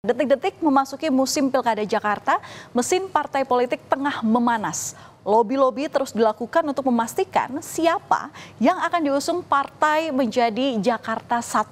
Detik-detik memasuki musim Pilkada Jakarta, mesin partai politik tengah memanas. Lobi-lobi terus dilakukan untuk memastikan siapa yang akan diusung partai menjadi Jakarta 1.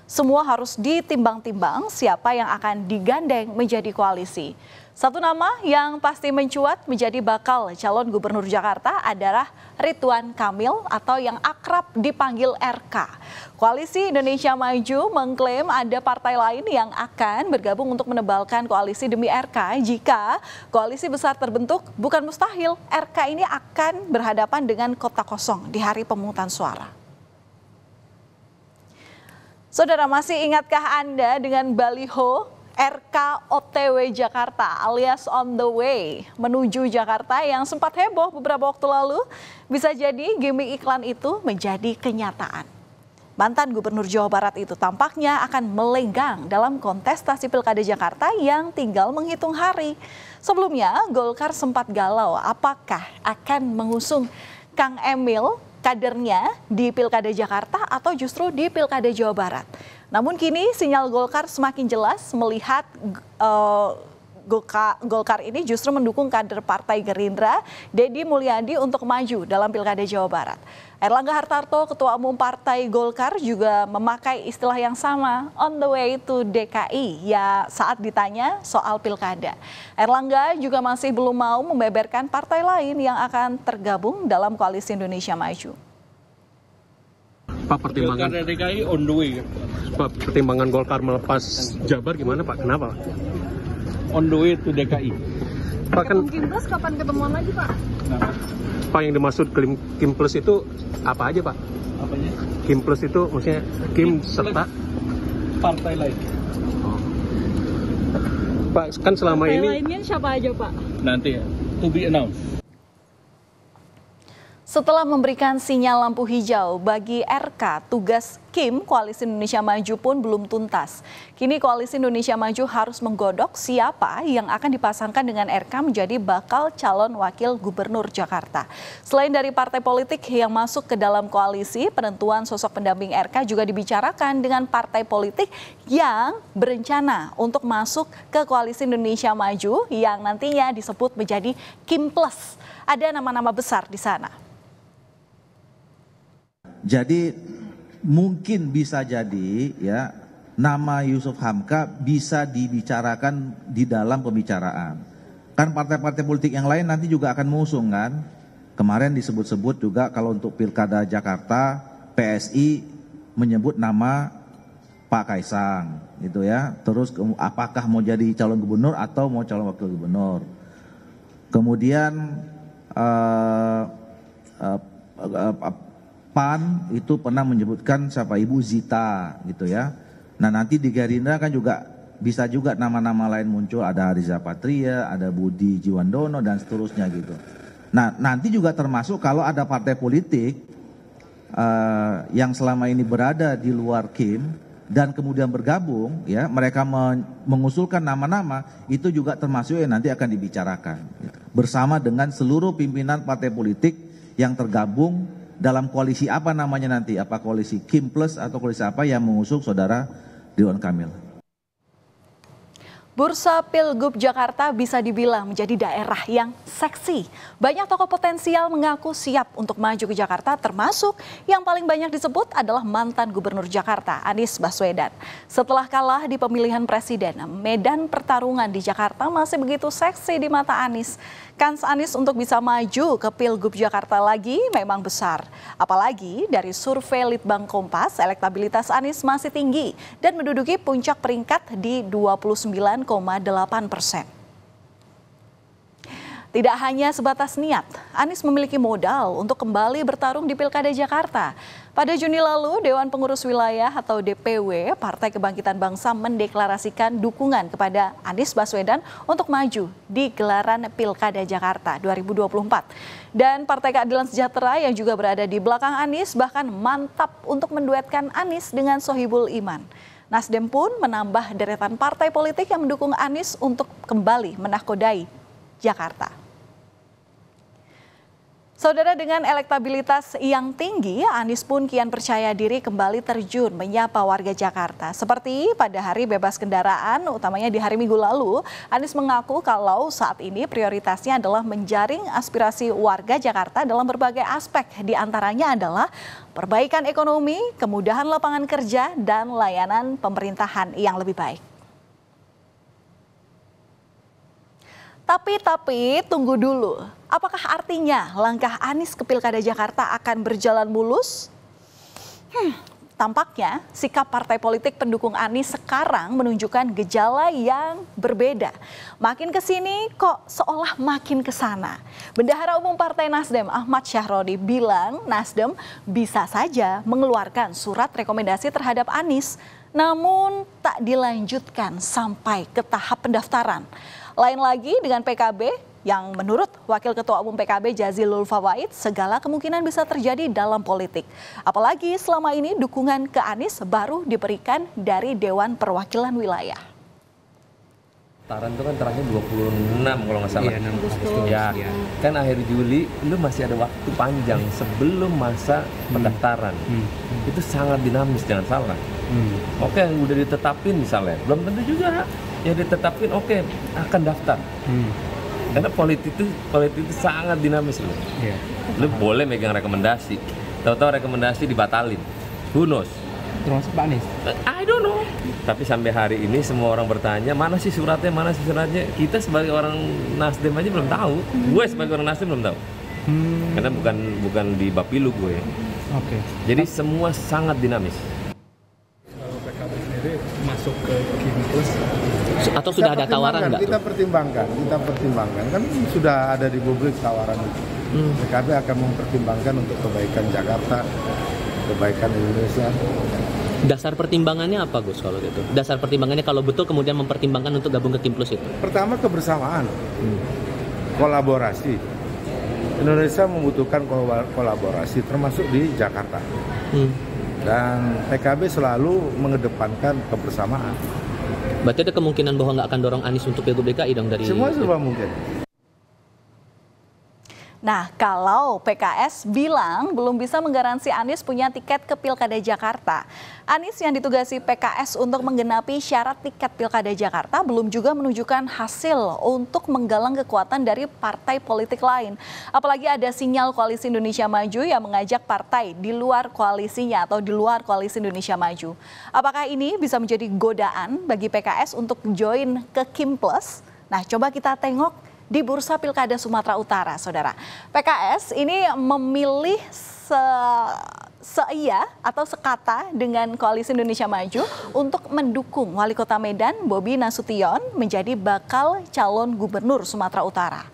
Semua harus ditimbang-timbang siapa yang akan digandeng menjadi koalisi. Satu nama yang pasti mencuat menjadi bakal calon gubernur Jakarta adalah Ridwan Kamil atau yang akrab dipanggil RK. Koalisi Indonesia Maju mengklaim ada partai lain yang akan bergabung untuk menebalkan koalisi demi RK. Jika koalisi besar terbentuk, bukan mustahil RK ini akan berhadapan dengan kota kosong di hari pemungutan suara. Saudara, masih ingatkah Anda dengan baliho RK OTW Jakarta alias on the way menuju Jakarta yang sempat heboh beberapa waktu lalu? Bisa jadi gimmick iklan itu menjadi kenyataan. Mantan Gubernur Jawa Barat itu tampaknya akan melenggang dalam kontestasi Pilkada Jakarta yang tinggal menghitung hari. Sebelumnya Golkar sempat galau apakah akan mengusung Kang Emil kadernya di Pilkada Jakarta atau justru di Pilkada Jawa Barat. Namun kini sinyal Golkar semakin jelas melihat Golkar ini justru mendukung kader Partai Gerindra, Deddy Mulyadi untuk maju dalam Pilkada Jawa Barat. Erlangga Hartarto, Ketua Umum Partai Golkar juga memakai istilah yang sama, on the way to DKI, ya saat ditanya soal Pilkada. Erlangga juga masih belum mau membeberkan partai lain yang akan tergabung dalam Koalisi Indonesia Maju. Pak, pertimbangan DKI on the way. Pak, pertimbangan Golkar melepas Jabar gimana Pak? Kenapa? On the way to DKI. Pak, kan Kim Plus kapan ketemuan lagi Pak? Nah, Pak, yang dimaksud Kim Plus itu apa aja Pak? apanya? Kim Plus itu maksudnya Kim serta Partai lain. Pak, kan selama Partai ini lainnya siapa aja Pak? Nanti ya, to be announced. Setelah memberikan sinyal lampu hijau bagi RK, tugas Kim Koalisi Indonesia Maju pun belum tuntas. Kini Koalisi Indonesia Maju harus menggodok siapa yang akan dipasangkan dengan RK menjadi bakal calon wakil gubernur Jakarta. Selain dari partai politik yang masuk ke dalam koalisi, penentuan sosok pendamping RK juga dibicarakan dengan partai politik yang berencana untuk masuk ke Koalisi Indonesia Maju yang nantinya disebut menjadi Kim Plus. Ada nama-nama besar di sana. Jadi mungkin bisa jadi ya nama Yusuf Hamka bisa dibicarakan di dalam pembicaraan. Kan partai-partai politik yang lain nanti juga akan mengusung kan. Kemarin disebut-sebut juga kalau untuk Pilkada Jakarta PSI menyebut nama Pak Kaisang gitu ya. Terus apakah mau jadi calon gubernur atau mau calon wakil gubernur. Kemudian PAN itu pernah menyebutkan siapa Ibu Zita gitu ya. Nah nanti di Gerindra kan juga bisa juga nama-nama lain muncul, ada Riza Patria, ada Budi Jiwandono dan seterusnya gitu. Nah nanti juga termasuk kalau ada partai politik yang selama ini berada di luar Kim dan kemudian bergabung ya, mereka mengusulkan nama-nama itu juga termasuk yang nanti akan dibicarakan bersama dengan seluruh pimpinan partai politik yang tergabung dalam koalisi apa namanya nanti, apa koalisi Kim Plus atau koalisi apa yang mengusung saudara Ridwan Kamil. Bursa Pilgub Jakarta bisa dibilang menjadi daerah yang seksi. Banyak tokoh potensial mengaku siap untuk maju ke Jakarta, termasuk yang paling banyak disebut adalah mantan Gubernur Jakarta, Anies Baswedan. Setelah kalah di pemilihan presiden, medan pertarungan di Jakarta masih begitu seksi di mata Anies. Kans Anies untuk bisa maju ke Pilgub Jakarta lagi memang besar. Apalagi dari survei Litbang Kompas, elektabilitas Anies masih tinggi dan menduduki puncak peringkat di 29,8%. Tidak hanya sebatas niat, Anies memiliki modal untuk kembali bertarung di Pilkada Jakarta. Pada Juni lalu, Dewan Pengurus Wilayah atau DPW Partai Kebangkitan Bangsa mendeklarasikan dukungan kepada Anies Baswedan untuk maju di gelaran Pilkada Jakarta 2024. Dan Partai Keadilan Sejahtera yang juga berada di belakang Anies bahkan mantap untuk menduetkan Anies dengan Sohibul Iman. Nasdem pun menambah deretan partai politik yang mendukung Anies untuk kembali menahkodai Jakarta. Saudara, dengan elektabilitas yang tinggi, Anies pun kian percaya diri kembali terjun menyapa warga Jakarta. Seperti pada hari bebas kendaraan, utamanya di hari Minggu lalu, Anies mengaku kalau saat ini prioritasnya adalah menjaring aspirasi warga Jakarta dalam berbagai aspek. Di antaranya adalah perbaikan ekonomi, kemudahan lapangan kerja, dan layanan pemerintahan yang lebih baik. Tapi tunggu dulu. Apakah artinya langkah Anies ke Pilkada Jakarta akan berjalan mulus? Tampaknya sikap partai politik pendukung Anies sekarang menunjukkan gejala yang berbeda. Makin ke sini kok seolah makin ke sana. Bendahara Umum Partai Nasdem Ahmad Syahroni bilang Nasdem bisa saja mengeluarkan surat rekomendasi terhadap Anies, namun tak dilanjutkan sampai ke tahap pendaftaran. Lain lagi dengan PKB yang menurut Wakil Ketua Umum PKB Jazilul Fawait segala kemungkinan bisa terjadi dalam politik. Apalagi selama ini dukungan ke Anies baru diberikan dari Dewan Perwakilan Wilayah. Pendaftaran itu kan terakhir 26 kalau nggak salah. Iya, Ya, kan akhir Juli lu masih ada waktu panjang sebelum masa pendaftaran. Itu sangat dinamis, jangan salah. Oke, udah ditetapin misalnya, belum tentu juga ya ditetapin akan daftar. Karena politik itu sangat dinamis loh. Lu boleh megang rekomendasi, tahu-tahu rekomendasi dibatalin. Who knows? termasuk Pak Anies. I don't know. Tapi sampai hari ini semua orang bertanya, mana sih suratnya, mana sih suratnya. Kita sebagai orang Nasdem aja belum tahu. Gue sebagai orang Nasdem belum tahu. Karena bukan di Bapilu gue. Oke. Jadi semua sangat dinamis. Kalau PKB sendiri masuk ke Kimplus atau sudah ada tawaran nggak? Kita pertimbangkan kan sudah ada di publik tawaran itu. PKB akan mempertimbangkan untuk kebaikan Jakarta, kebaikan Indonesia. Dasar pertimbangannya apa Gus kalau gitu? Dasar pertimbangannya kalau betul kemudian mempertimbangkan untuk gabung ke Kimplus itu? Pertama kebersamaan, kolaborasi. Indonesia membutuhkan kolaborasi termasuk di Jakarta. Dan PKB selalu mengedepankan kebersamaan. Berarti ada kemungkinan bahwa nggak akan dorong Anies untuk Pilgub DKI dong dari... Semua mungkin. Nah, kalau PKS bilang belum bisa menggaransi Anies punya tiket ke Pilkada Jakarta. Anies yang ditugasi PKS untuk menggenapi syarat tiket Pilkada Jakarta belum juga menunjukkan hasil untuk menggalang kekuatan dari partai politik lain. Apalagi ada sinyal Koalisi Indonesia Maju yang mengajak partai di luar koalisinya atau di luar Koalisi Indonesia Maju. Apakah ini bisa menjadi godaan bagi PKS untuk join ke Kimplus? Nah, coba kita tengok di Bursa Pilkada Sumatera Utara, saudara. PKS ini memilih seia atau sekata dengan Koalisi Indonesia Maju untuk mendukung Wali Kota Medan Bobi Nasution menjadi bakal calon gubernur Sumatera Utara.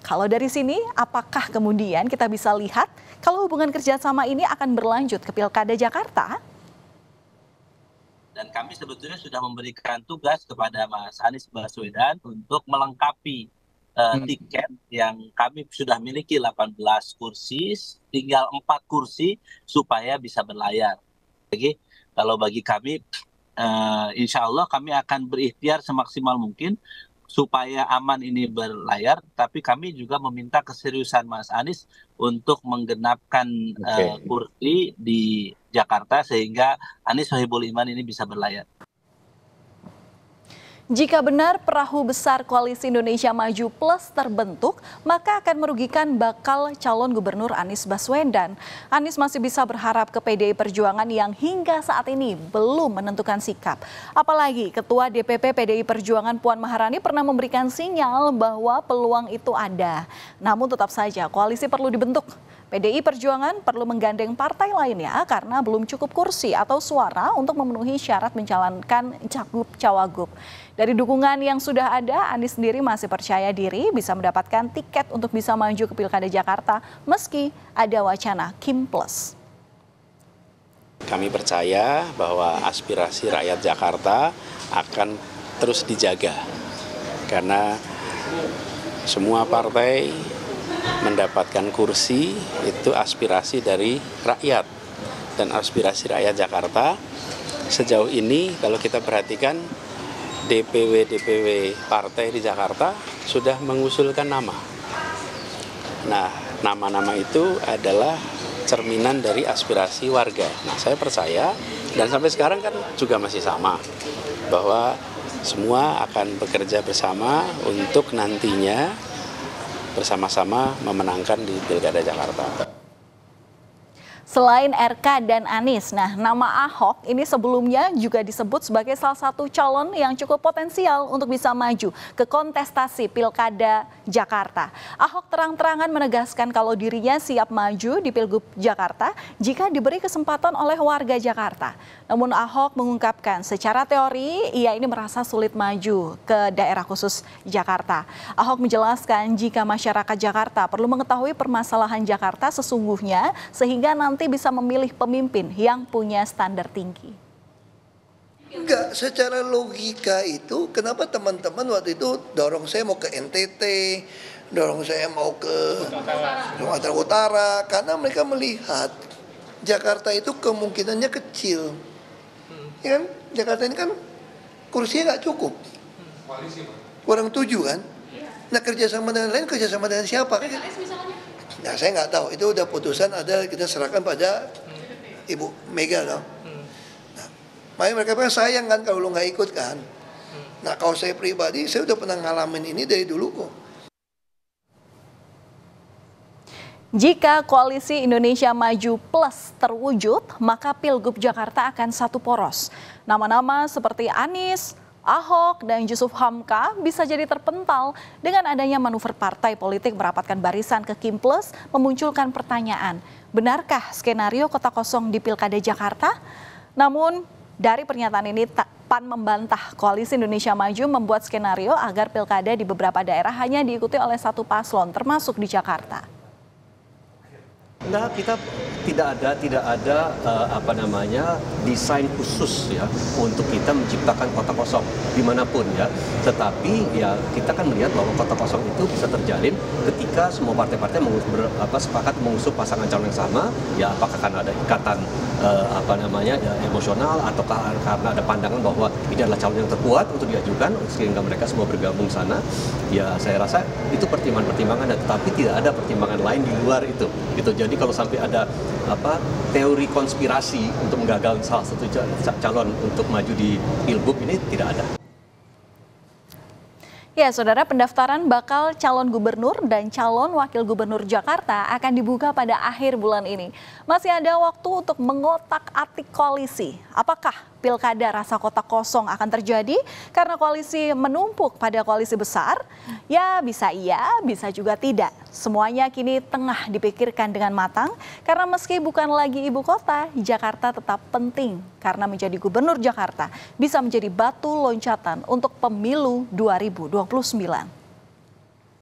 Kalau dari sini, apakah kemudian kita bisa lihat kalau hubungan kerjasama ini akan berlanjut ke Pilkada Jakarta? Dan kami sebetulnya sudah memberikan tugas kepada Mas Anies Baswedan untuk melengkapi tiket yang kami sudah miliki 18 kursi, tinggal 4 kursi supaya bisa berlayar. Jadi kalau bagi kami, insya Allah kami akan berikhtiar semaksimal mungkin supaya aman ini berlayar, tapi kami juga meminta keseriusan Mas Anies untuk menggenapkan kursi di Jakarta sehingga Anies Sohibul Iman ini bisa berlayar. Jika benar perahu besar Koalisi Indonesia Maju Plus terbentuk, maka akan merugikan bakal calon gubernur Anies Baswedan. Anies masih bisa berharap ke PDI Perjuangan yang hingga saat ini belum menentukan sikap. Apalagi Ketua DPP PDI Perjuangan Puan Maharani pernah memberikan sinyal bahwa peluang itu ada. Namun tetap saja koalisi perlu dibentuk. PDI Perjuangan perlu menggandeng partai lainnya karena belum cukup kursi atau suara untuk memenuhi syarat mencalonkan cagup-cawagup. Dari dukungan yang sudah ada, Anies sendiri masih percaya diri bisa mendapatkan tiket untuk bisa maju ke Pilkada Jakarta meski ada wacana Kimplus. Kami percaya bahwa aspirasi rakyat Jakarta akan terus dijaga karena semua partai mendapatkan kursi itu aspirasi dari rakyat, dan aspirasi rakyat Jakarta sejauh ini kalau kita perhatikan DPW partai di Jakarta sudah mengusulkan nama. Nah, nama-nama itu adalah cerminan dari aspirasi warga. Nah, saya percaya dan sampai sekarang kan juga masih sama bahwa semua akan bekerja bersama untuk nantinya bersama-sama memenangkan di Pilkada Jakarta. Selain RK dan Anies, nama Ahok ini sebelumnya juga disebut sebagai salah satu calon yang cukup potensial untuk bisa maju ke kontestasi Pilkada Jakarta. Ahok terang-terangan menegaskan kalau dirinya siap maju di Pilgub Jakarta jika diberi kesempatan oleh warga Jakarta. Namun Ahok mengungkapkan secara teori ia ini merasa sulit maju ke daerah khusus Jakarta. Ahok menjelaskan jika masyarakat Jakarta perlu mengetahui permasalahan Jakarta sesungguhnya sehingga nanti bisa memilih pemimpin yang punya standar tinggi. Enggak, secara logika itu kenapa teman-teman waktu itu dorong saya mau ke NTT, dorong saya mau ke Sumatera Utara, karena mereka melihat Jakarta itu kemungkinannya kecil. Ya kan? Jakarta ini kan kursinya nggak cukup. Kurang 7 kan? Nah kerjasama dengan lain, kerjasama dengan siapa? Nah saya nggak tahu, itu udah putusan ada kita serahkan pada Ibu Mega loh. Nah, makanya mereka bilang sayang kan kalau lu nggak ikut kan. Nah kalau saya pribadi, saya udah pernah ngalamin ini dari dulu kok. Jika koalisi Indonesia Maju Plus terwujud, maka Pilgub Jakarta akan satu poros. Nama-nama seperti Anies, Ahok dan Jusuf Hamka bisa jadi terpental dengan adanya manuver partai politik merapatkan barisan ke Kim Plus memunculkan pertanyaan, benarkah skenario kota kosong di Pilkada Jakarta? Namun dari pernyataan ini PAN membantah koalisi Indonesia Maju membuat skenario agar pilkada di beberapa daerah hanya diikuti oleh satu paslon termasuk di Jakarta. Enggak, kita tidak ada desain khusus ya untuk kita menciptakan kota kosong dimanapun ya. Tetapi ya kita kan melihat bahwa kota kosong itu bisa terjalin ketika semua partai-partai sepakat mengusung pasangan calon yang sama. Ya apakah karena ada ikatan emosional ataukah karena ada pandangan bahwa ini adalah calon yang terkuat untuk diajukan sehingga mereka semua bergabung sana. Ya saya rasa itu pertimbangan-pertimbangan, tetapi tidak ada pertimbangan lain di luar itu. Gitu. Jadi kalau sampai ada teori konspirasi untuk menggagalkan salah satu calon untuk maju di Pilgub ini tidak ada. Ya, saudara, pendaftaran bakal calon gubernur dan calon wakil gubernur Jakarta akan dibuka pada akhir bulan ini. Masih ada waktu untuk mengotak-atik koalisi. Apakah pilkada rasa kota kosong akan terjadi karena koalisi menumpuk pada koalisi besar? Ya, bisa iya, bisa juga tidak. Semuanya kini tengah dipikirkan dengan matang karena meski bukan lagi ibu kota, Jakarta tetap penting karena menjadi gubernur Jakarta bisa menjadi batu loncatan untuk pemilu 2029.